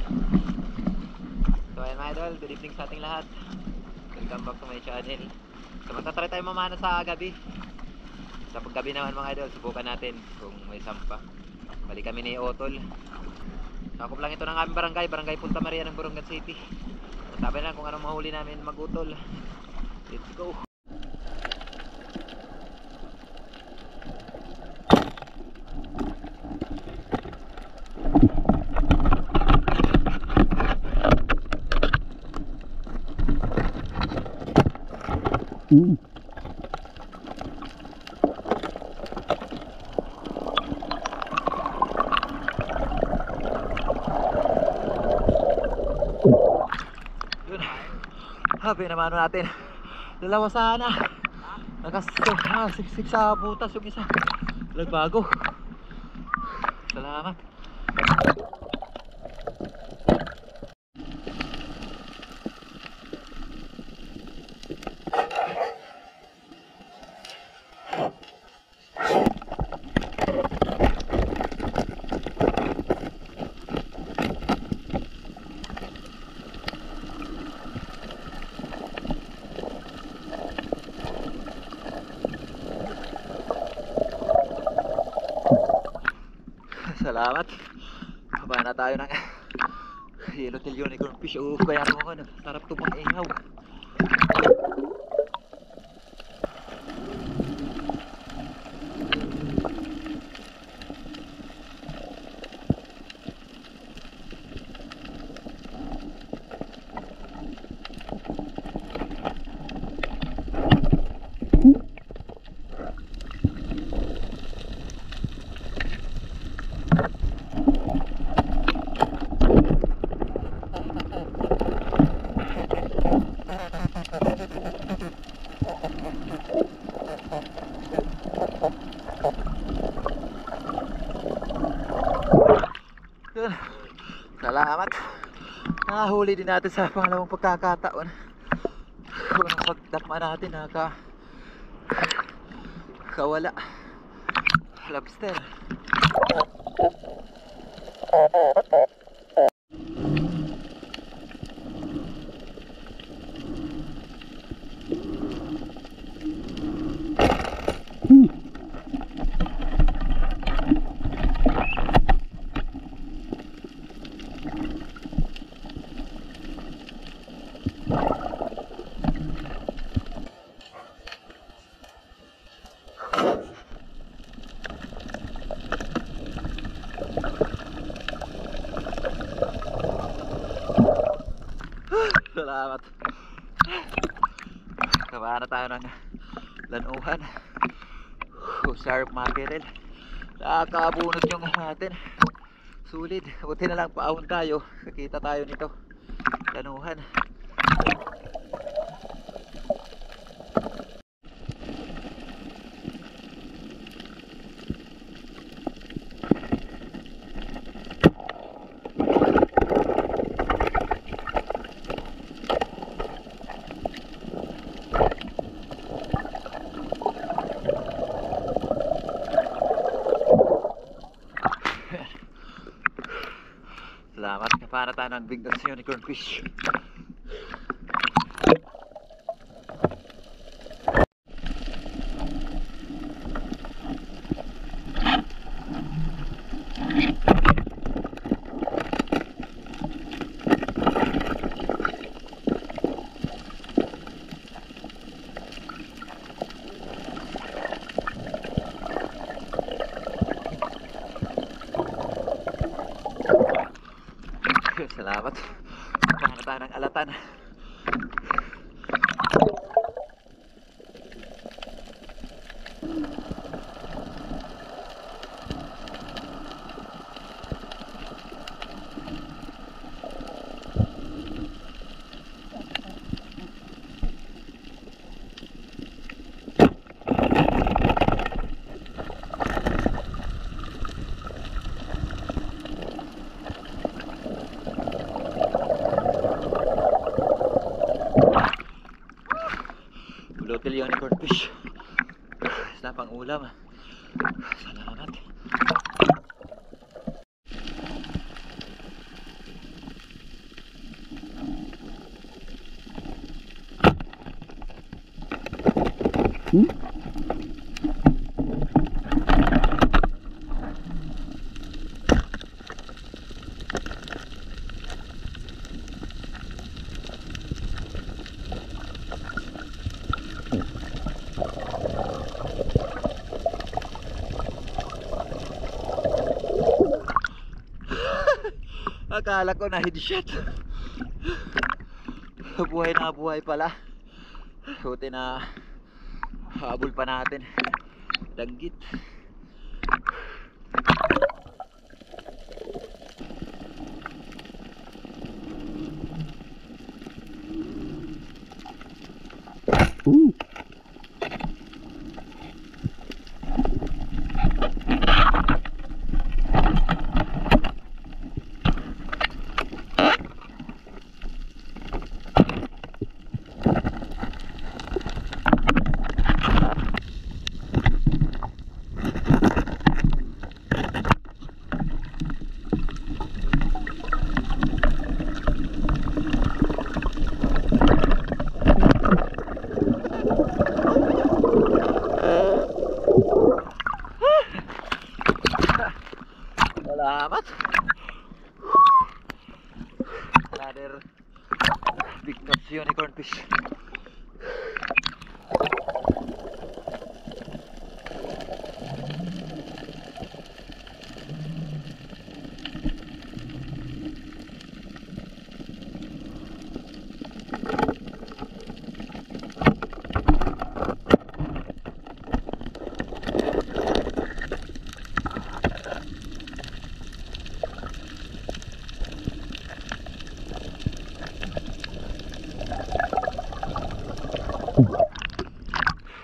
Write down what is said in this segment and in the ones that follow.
So ayan mga idol, good evening sa ating lahat. Welcome back to my channel. So magtatry tayo mamana sa gabi. Sa paggabi naman mga idol, subukan natin kung may sampa. Balik kami ni Otol. Sakop lang ito ng aming barangay Punta Maria ng Borongan City. Sabi na kung anong mahuli namin mag-utol. Let's go. Habi naman natin. Dalawa sana. Nakasiksik sa butas yung isa. Lagbago. Salamat. Salamat. Baba na tayo ng Yellowtail Unicorn Fish. Bayan mo ko. Sarap ito pang ihaw. Salamat. Nahuli din natin sa pangalawang pagkakataon. Unang pagdakma natin kawala lobster. Salamat. Kabahan na tayo ng lanuhan. Sharp mackerel. Nakakabunot yung natin. Sulit. Buti na lang paahon tayo. Nakita tayo nito. Lanuhan. Salamat. Para tayo ng big unicorn fish. Salamat. Para tayo ng alatan. Yellowtail unicorn fish. Isa pang ulam. Salamat. Akala ko na headshot. Buhay na buhay pala. Buti na habol pa natin. Danggit. Salamat. Another big notch unicorn fish.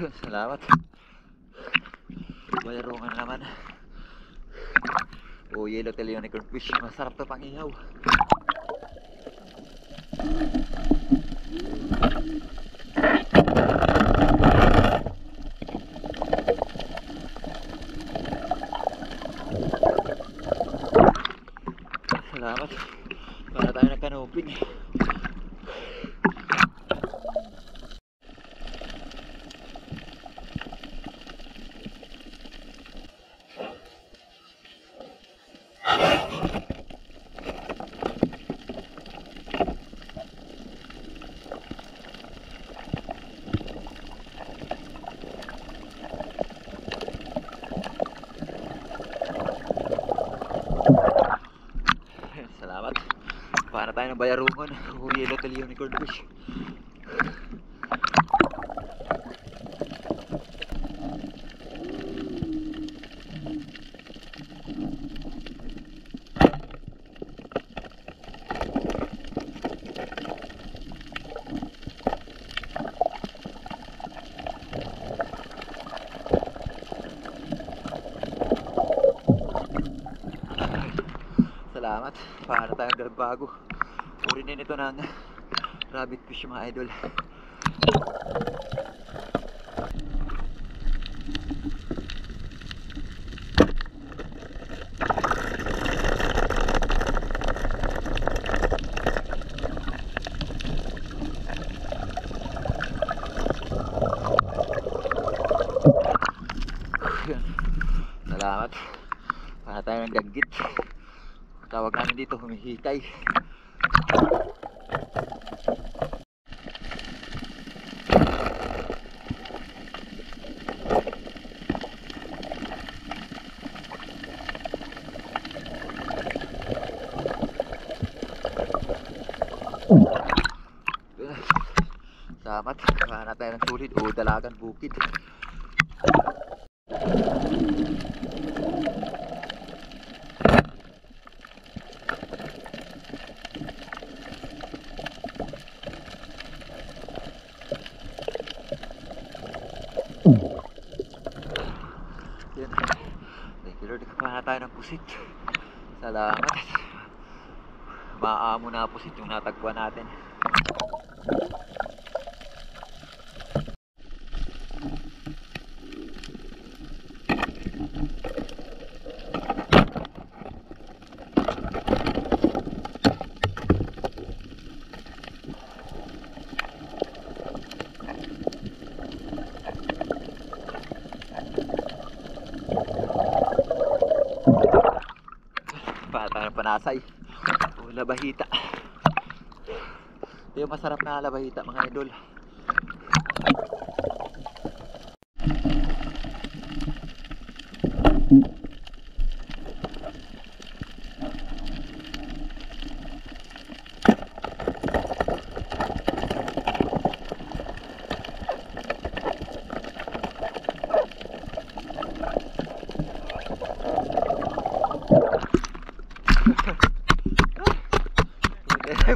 Salamat. Bayarungan naman. Oh, yellowtail unicorn fish. Masarap to pang ihaw. Salamat. Para tayo nagkanuping. Salamat. Para tayo ng bayarungan. Oh, yellowtail unicorn fish. Salamat. Para tayong bago. Uri din ito ng rabbit fish mga idol. Salamat. Para tayo ng danggit. Tawag namin dito, humihikay. Salamat. Para tayo ng sulit o dalagan bukid. Yan. Thank you Lord. Nakakuha na tayo ng pusit. Salamat. Maamo na pusit yung natagpuan natin. talasay o labahita. Ito yung masarap na labahita mga idol.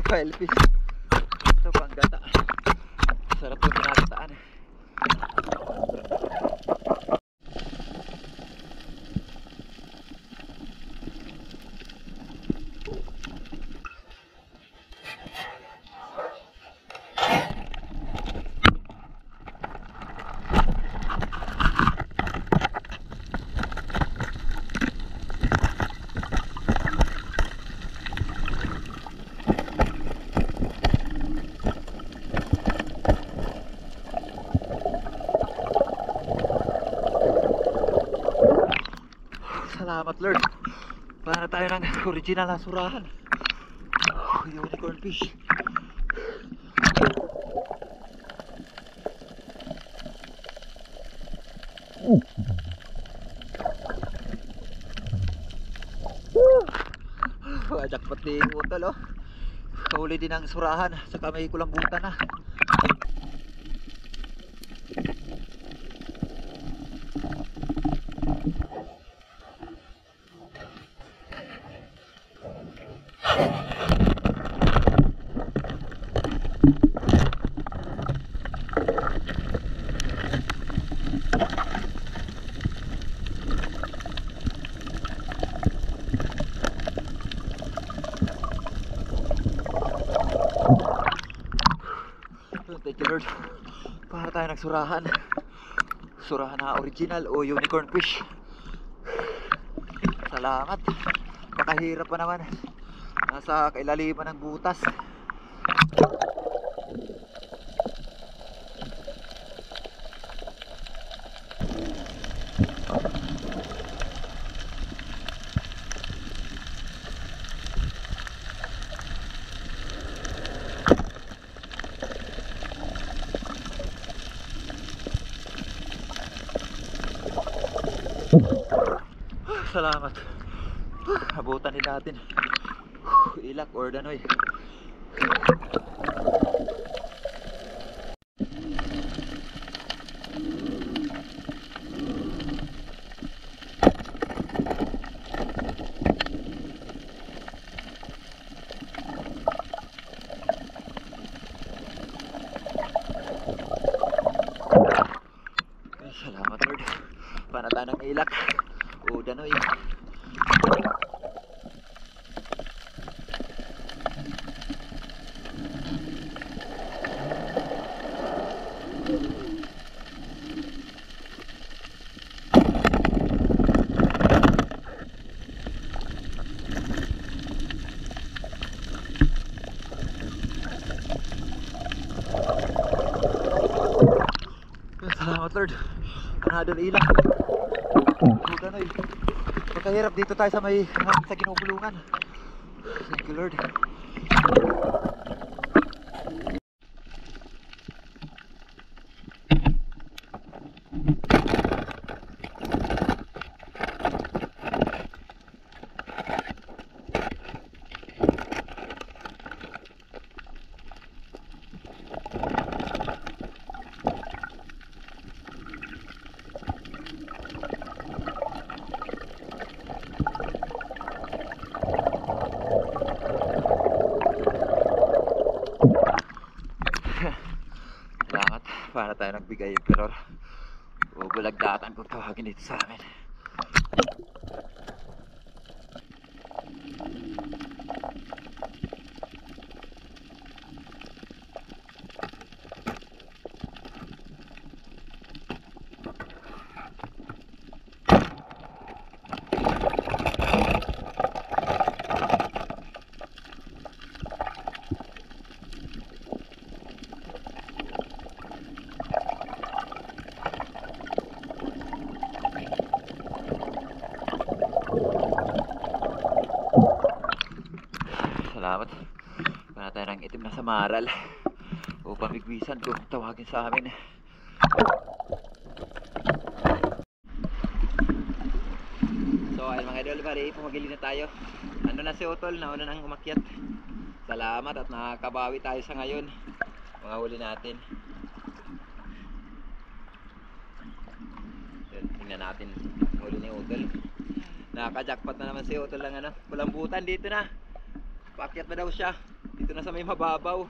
File fish. Ito pang gata. Sarap yung pinagataan. Salamat Lord. Para tayo ng original na surahan. Unicorn fish. Jackpot din utol oh. Kahuli din ang surahan. Saka may kulambutan na. Thank you Lord. Para tayo nagsurahan. Surahan na original o unicorn fish. Salamat. Pakahirap pa naman. Nasa kailaliman ng butas. Salamat. Abutan din natin. Ilak or danoy. Salamat Lord. Panata ng ilak o danoy. Salamat Lord. Another ilang. Buta na eh. Pagkahirap dito tayo sa may sa ginugulungan. Thank you Lord. Salamat. Para tayo nagbigay pero o bulagdatan kung tawagin dito sa amin. Salamat. Wala tayo ng itim na samaral. O pamigwisan kung tawagin sa amin. So ayun mga idol, bali pumagili na tayo. Ano na si Utol, nauna nang umakyat. Salamat at nakakabawi tayo sa ngayon. Mga huli natin. Yun, tingnan natin huli ni Utol. Nakaka-jackpot na naman si Utol ng ano, kulambutan dito na. Paakyat na daw siya. Dito na sa may mababaw.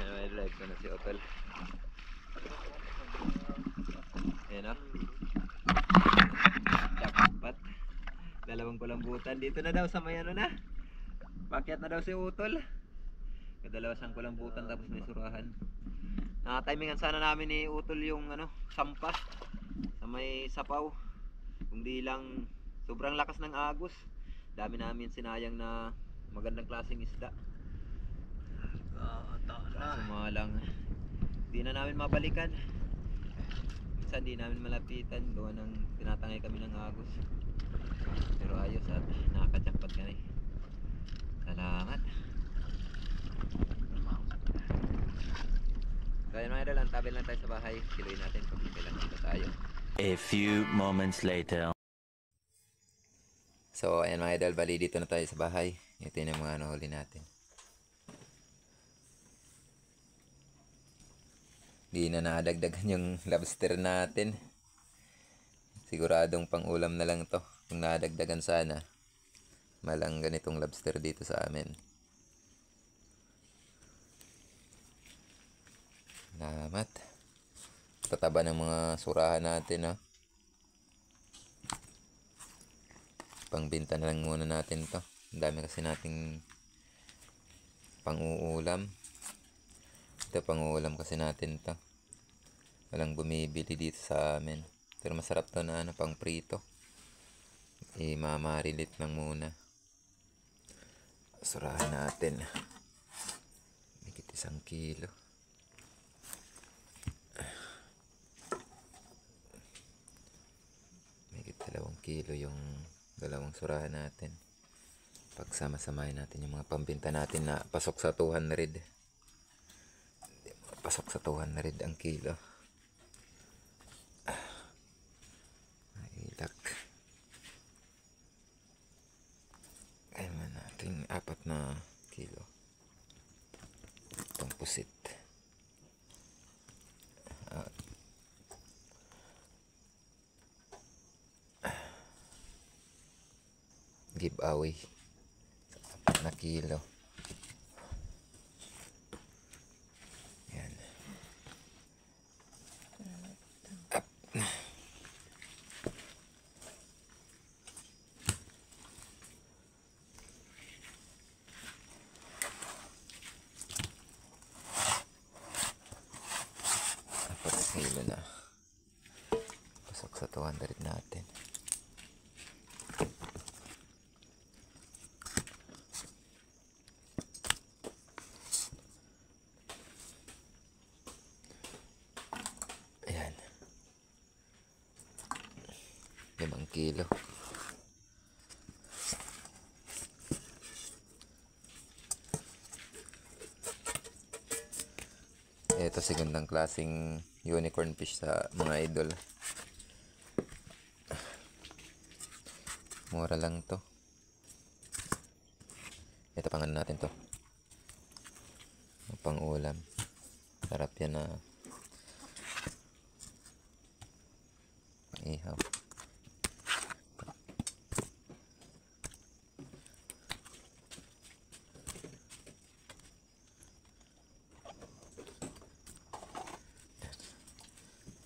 Ayun, may live ko na si Utol. Ayun o. Jackpot. Dalawang kulambutan. Dito na daw sa may ano na. Paakyat na daw si Utol. Kadalawa siyang kulambutan tapos may surahan. Nakatimingan sana namin ni Utol yung ano, sampa. Sa may sapaw. Kung di lang sobrang lakas ng agos. Dami namin sinayang na magandang klaseng isda. Sumalang. Di na namin mabalikan. Minsan di namin malapitan. Gawa ng tinatangay kami ng agos. Pero ayos at nakaka-jackpot ka na eh. Salamat. So ayun mga idol, antabil lang tayo sa bahay. Kiluin natin kung kailan na tayo. A few moments later. So ayan mga idol, bali dito na tayo sa bahay. Ito yung mga nahuli natin. Di na nadagdagan yung lobster natin. Siguradong pang ulam na lang to. Kung nadagdagan sana, malang ganitong lobster dito sa amin. Salamat. Tataba ng mga surahan natin, no? Pangbenta na lang muna natin to. Ang dami kasi nating pang-uulam. Ito pang-uulam kasi natin to. Walang bumibili dito sa amin. Pero masarap to na ano, pang prito. Mamarilit lang muna. Surahan natin. Higit 1 kilo. Higit 2 kilo yung dalawang surahan natin. Pagsama-samahin natin yung mga pambinta natin na pasok sa 200. Pasok sa 200 ang kilo. Ilak. Kaya man natin 4 na kilo. Itong pusit. Giveaway. 4 na kilo. Yan. Up. Kilo na. Pasok sa 200 natin. Ayan. 5 kilo. Ito segundang klaseng unicorn fish sa mga idol. Mura lang to. Ito pangan natin to. Pang ulam. Sarap yan na ihaw.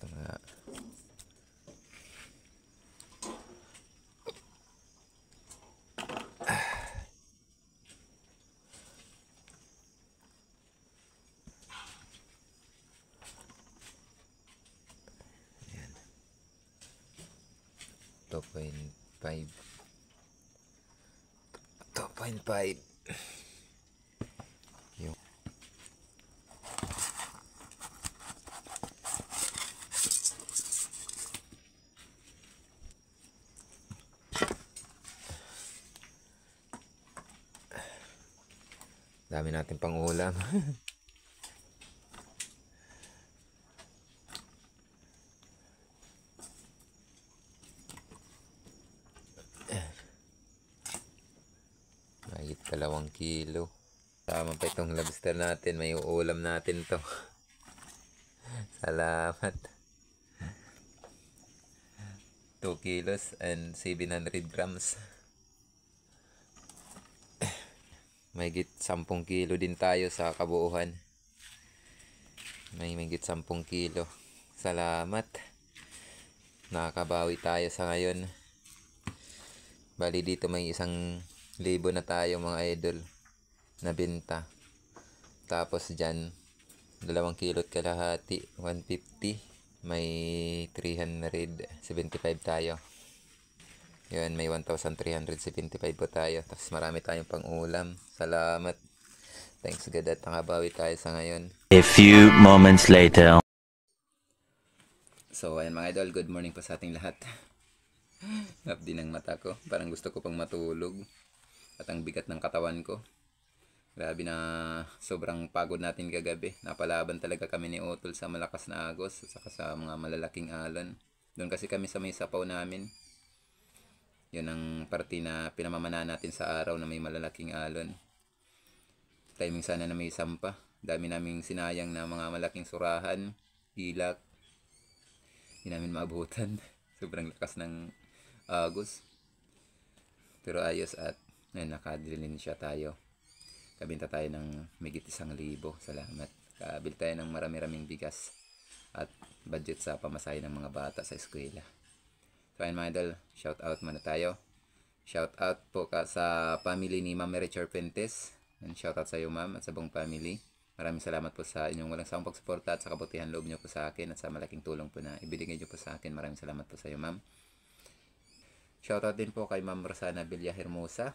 Ito nga. Ayan. 2.5. 2.5. Yung Dami natin pang ulam. Mahigit 2 kilo. Tama pa itong lobster natin. May uulam natin to. Salamat. 2 kilos and 700 grams. Mahigit 10 kilo din tayo sa kabuuan. May mahigit 10 kilo. Salamat. Nakakabawi tayo sa ngayon. Bali dito may 1,000 na tayo mga idol na benta. Tapos dyan 2 kilot kalahati, 150. May 375 tayo. Yun, may 1,375 po tayo. Tapos marami tayong pang ulam. Salamat. Thanks God at nakabawi tayo sa ngayon. A few moments later. So ayan mga idol, good morning po sa ating lahat. Ngap din ang mata ko. Parang gusto ko pang matulog. At ang bigat ng katawan ko. Grabe na sobrang pagod natin kagabi. Napalaban talaga kami ni Otol sa malakas na agos at saka sa mga malalaking alon. Doon kasi kami sa may sapaw namin. Yun ang parte na pinamamana natin sa araw na may malalaking alon. Timing sana na may sampa. Dami naming sinayang na mga malaking surahan, ilak. Hindi namin maabutan. Sobrang lakas ng agos. Pero ayos at nakadrilin siya tayo. Kabinta tayo ng migit 1,000. Salamat. Kabil tayo ng marami-raming bigas at budget sa pamasahe ng mga bata sa eskwela. So ayun mga idol, shout out muna tayo. Shout out po sa family ni Ma'am Mary Charpentes. And shout out sa iyo ma'am at sa buong family. Maraming salamat po sa inyong walang sawang pagsuporta at sa kabutihan loob niyo po sa akin at sa malaking tulong po na ibinigay niyo po sa akin. Maraming salamat po sa iyo ma'am. Shout out din po kay Ma'am Rosana Villahermosa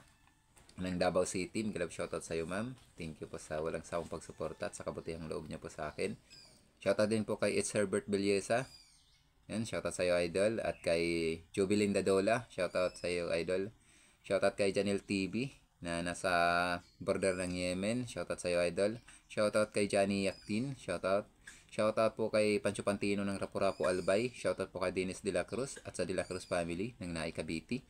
ng Davao City. Galab shoutout sa iyo ma'am. Thank you po sa walang sawang pagsuporta at sa kabutihang loob niyo po sa akin. Shoutout din po kay It's Herbert Belleza. Yan, shoutout sa iyo idol. At kay Jubilin Dadola. Shoutout sa iyo idol. Shoutout kay Janelle TV na nasa border ng Yemen. Shoutout sa iyo idol. Shoutout kay Johnny Yaktin. Shoutout. Shoutout po kay Pancho Pantino ng Rapu-Rapu Albay. Shoutout po kay Dennis De La Cruz at sa De La Cruz family ng Naay Cavite.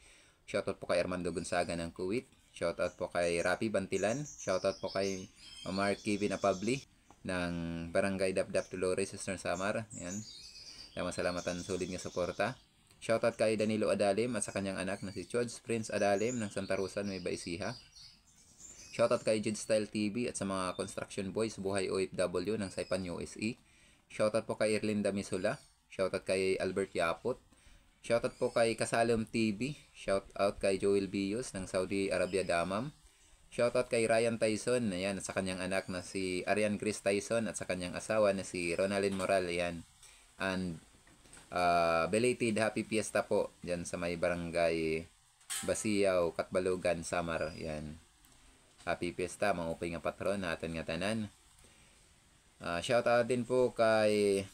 Shoutout po kay Armando Gonzaga ng Kuwait. Shoutout po kay Rapi Bantilan. Shoutout po kay Mark Kevin Apabli ng Barangay Dapdap Dolores, Eastern Samar. Yan. Salamatan sulit nga suporta. Shoutout kay Danilo Adalim at sa kanyang anak na si Chods Prince Adalim ng Santa Rosa, Nueva Ecija. Shoutout kay Jid Style TV at sa mga construction boys buhay OFW ng Saipan USE. Shoutout po kay Erlinda Misula. Shoutout kay Albert Yapot. Shoutout po kay Kasalom TV. Shoutout kay Joel Bios ng Saudi Arabia Damam. Shoutout kay Ryan Tyson, ayan, sa kanyang anak na si Arian Chris Tyson at sa kanyang asawa na si Ronalyn Moral, ayan. And belated happy fiesta po dyan sa may barangay Basiaw, Katbalugan, Samar, ayan. Happy fiesta, mga upay nga patron natin nga tanan. Shoutout din po kay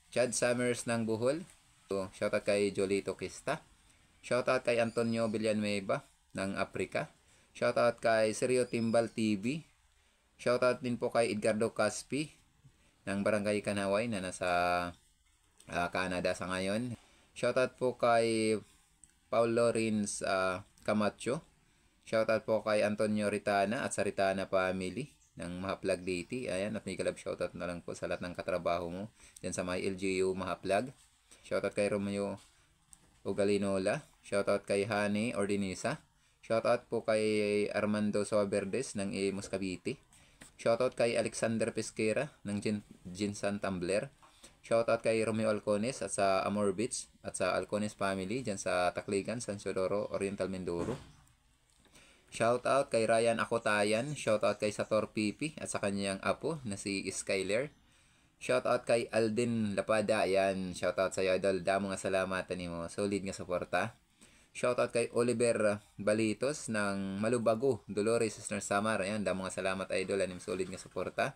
Chad Summers ng Bohol. Shoutout kay Jolito Kista. Shoutout kay Antonio Villanueva ng Africa. Shoutout kay Sergio Timbal TV. Shoutout din po kay Edgardo Caspi ng Barangay Kanaway na nasa Canada sa ngayon. Shoutout po kay Paulo Rins Camacho. Shoutout po kay Antonio Ritana at sa Ritana family ng Mahaplag Deity. Ayan, at may galab shoutout na lang po sa lahat ng katrabaho mo dyan sa may LGU Mahaplag. Shoutout kay Romeo Ugalinola. Shoutout kay Hani Ordinisa. Shoutout po kay Armando Soberdes ng Imus Cavite. Shoutout kay Alexander Pesquera ng Jinsan Tumbler. Shoutout kay Romeo Alcones at sa Amor Beach at sa Alcones family dyan sa Tacligan, San Teodoro, Oriental Mindoro. Shoutout kay Ryan Akotayan. Shoutout kay Sator Pipi at sa kanyang apo na si Skyler. Shoutout kay Alden Lapada. Ayan, shoutout sa iyo idol. Damo nga salamatan nimo. Solid nga suporta. Shoutout kay Oliver Balitos ng Malubago, Dolores, Eastern Samar. Ayan, damo nga salamat idol. Anim solid nga suporta.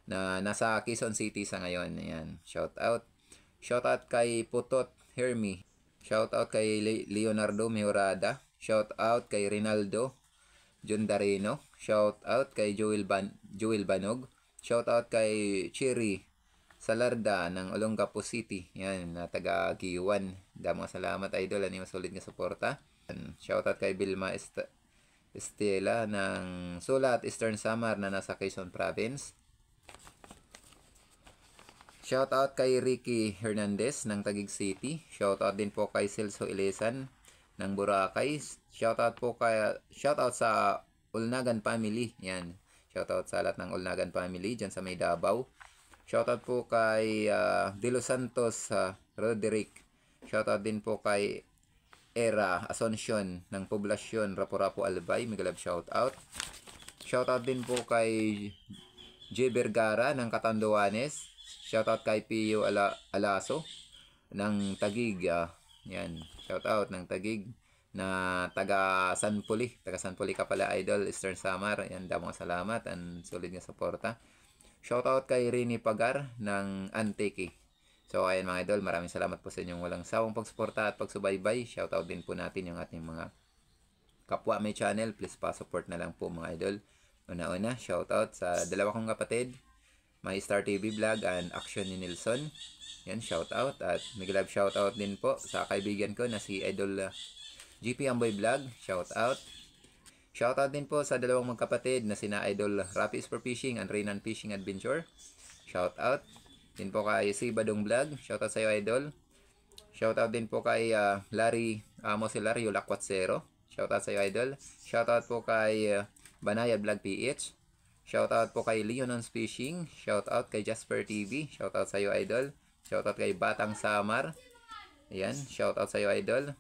Na nasa Quezon City sa ngayon. Ayan, shoutout. Shoutout kay Putot Hermi. Shoutout kay Leonardo Mejorada. Shoutout kay Rinaldo John Dareno. Shout out kay Joel Banog. Shout out kay Cherry Salarda ng Olongapo City. Yan, na taga Giwan. Damo salamat idol, ani masulit nga suporta. Shout out kay Vilma Estela ng Sulat, Eastern Samar na nasa Quezon Province. Shout out kay Ricky Hernandez ng Taguig City. Shout out din po kay Celso Ilesan ng Boracay. Shout out sa Ulnagan family. Yan. Shout out sa lahat ng Ulnagan family diyan sa May Davao. Shout out po kay De Los Santos Roderick. Shout out din po kay Era Asuncion ng Poblasyon Rapu-Rapu Albay. Migalab shout out. Shout out din po kay J. Vergara ng Catanduanes. Shout out kay Pio Alaso ng Taguig. Yan, shout out ng Taguig na taga San Puli ka pala idol, Eastern Samar. Yan, damong salamat and solid nga suporta. Shout out kay Rini Pagar ng Antique. So ayan mga idol, maraming salamat po sa inyong walang sawang pagsuporta at pagsubaybay. Shout out din po natin yung ating mga kapwa may channel. Please pa-support na lang po mga idol. Una-una, shout out sa dalawa kong kapatid, My Star TV Vlog and Action ni Nelson. Yan, shout out. At miglab shout out din po sa kaibigan ko na si Idol GP Amboy Vlog. Shout out. Shout out din po sa dalawang magkapatid na sina Idol Rapi is for Fishing and Reynan Fishing Adventure. Shout out. Din po kay si Badong Vlog. Shout out sa iyo idol. Shout out din po kay Larry Mosilario Lakwat0. Shout out sa iyo idol. Shout out po kay Banayad Vlog PH. Shout out po kay Leonons Fishing. Shout out kay Jasper TV. Shout out sa iyo idol. Shout out kay Batang Samar. Ayan, shout out sa iyo idol.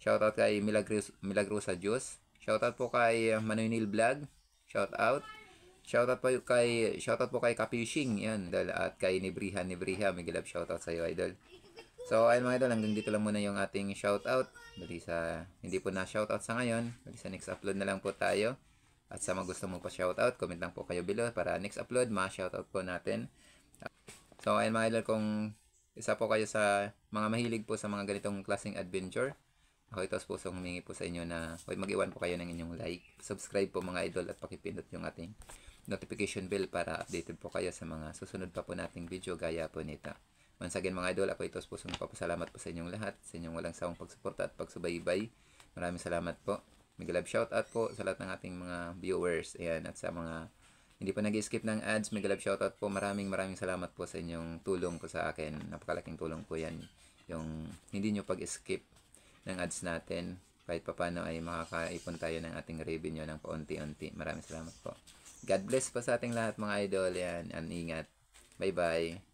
Shout out kay Milagrosa Juice. Shout out po kay Manuel Vlog. Shout out. Shout out po kay Kapishing. Yan, idol. At kay Nibriha. Migilab shout out sa iyo idol. So ayun mga idol, hanggang dito lang muna yung ating shout out. Bali sa hindi po na shout out sa ngayon. Bali sa next upload na lang po tayo. At sa mga gusto mo pa shoutout, comment lang po kayo below para next upload, ma-shoutout po natin. So, ayun mga idol, kung isa po kayo sa mga mahilig po sa mga ganitong klaseng adventure, ako ito pusong humingi po sa inyo na mag-iwan po kayo ng inyong like, subscribe po mga idol at pakipindot yung ating notification bell para updated po kayo sa mga susunod pa po nating video gaya po nito. Once again mga idol, ako ito pusong papasalamat po sa inyong lahat, sa inyong walang sawang pagsuporta at pagsubaybay. Maraming salamat po. Migalab shoutout po sa lahat ng ating mga viewers. Ayan, at sa mga hindi pa nag-skip ng ads, migalab shoutout po. Maraming salamat po sa inyong tulong po sa akin. Napakalaking tulong po yan. Yung hindi nyo pag-skip ng ads natin. Kahit papano ay makakaipon tayo ng ating revenue ng paunti-unti. Maraming salamat po. God bless po sa ating lahat mga idol. Yan, and ingat. Bye-bye.